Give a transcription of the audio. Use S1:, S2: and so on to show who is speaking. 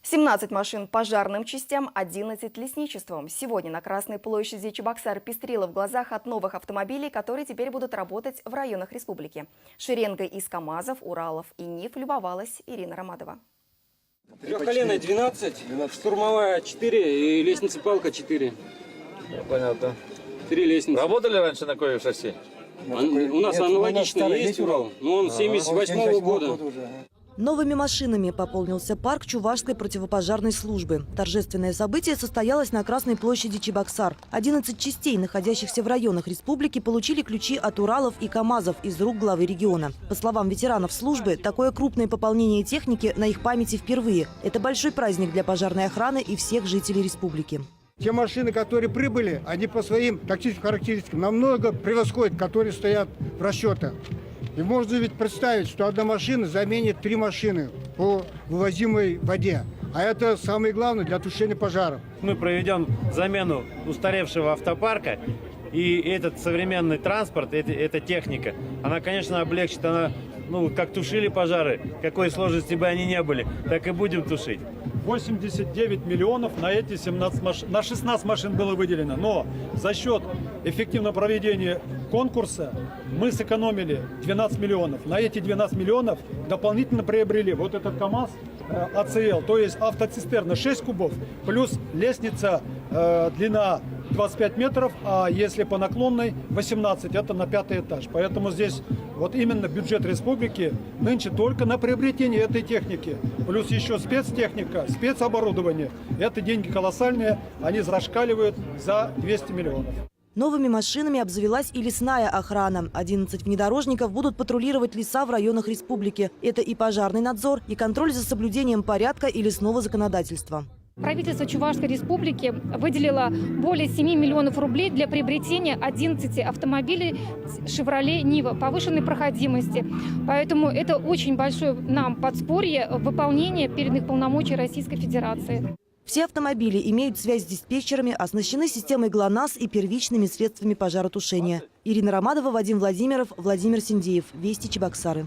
S1: 17 машин пожарным частям, 11 лесничеством. Сегодня на Красной площади Чебоксар пестрило в глазах от новых автомобилей, которые теперь будут работать в районах республики. Шеренгой из КАМАЗов, Уралов и НИФ любовалась Ирина Ромадова.
S2: Трехколенная 12, штурмовая 4 и лестница-палка 4.
S3: Понятно.
S2: 3 лестницы.
S3: Работали раньше на кое шасси?
S2: У нас аналогично есть Урал, но он 78-го года.
S4: Новыми машинами пополнился парк Чувашской противопожарной службы. Торжественное событие состоялось на Красной площади Чебоксар. 11 частей, находящихся в районах республики, получили ключи от Уралов и КАМАЗов из рук главы региона. По словам ветеранов службы, такое крупное пополнение техники на их памяти впервые. Это большой праздник для пожарной охраны и всех жителей республики.
S5: Те машины, которые прибыли, они по своим тактическим характеристикам намного превосходят, которые стоят в расчетах. И можно ведь представить, что одна машина заменит 3 машины по вывозимой воде. А это самое главное для тушения пожаров.
S6: Мы проведем замену устаревшего автопарка. И этот современный транспорт, эта техника, она, конечно, облегчит. Она, как тушили пожары, какой сложности бы они ни были, так и будем тушить.
S7: 89 миллионов на эти 17 машин, на 16 машин было выделено. Но за счет эффективного проведения конкурса мы сэкономили 12 миллионов. На эти 12 миллионов дополнительно приобрели вот этот КАМАЗ АЦЛ, то есть автоцистерна 6 кубов, плюс лестница длина 25 метров, а если по наклонной 18, это на 5-й этаж. Поэтому здесь вот именно бюджет республики нынче только на приобретение этой техники. Плюс еще спецтехника, спецоборудование. Это деньги колоссальные, они зашкаливают за 200 миллионов.
S4: Новыми машинами обзавелась и лесная охрана. 11 внедорожников будут патрулировать леса в районах республики. Это и пожарный надзор, и контроль за соблюдением порядка и лесного законодательства.
S8: Правительство Чувашской республики выделило более 7 миллионов рублей для приобретения 11 автомобилей «Шевроле Нива» повышенной проходимости. Поэтому это очень большое нам подспорье выполнения передних полномочий Российской Федерации.
S4: Все автомобили имеют связь с диспетчерами, оснащены системой ГЛОНАСС и первичными средствами пожаротушения. Ирина Ромадова, Вадим Владимиров, Владимир Синдеев. Вести Чебоксары.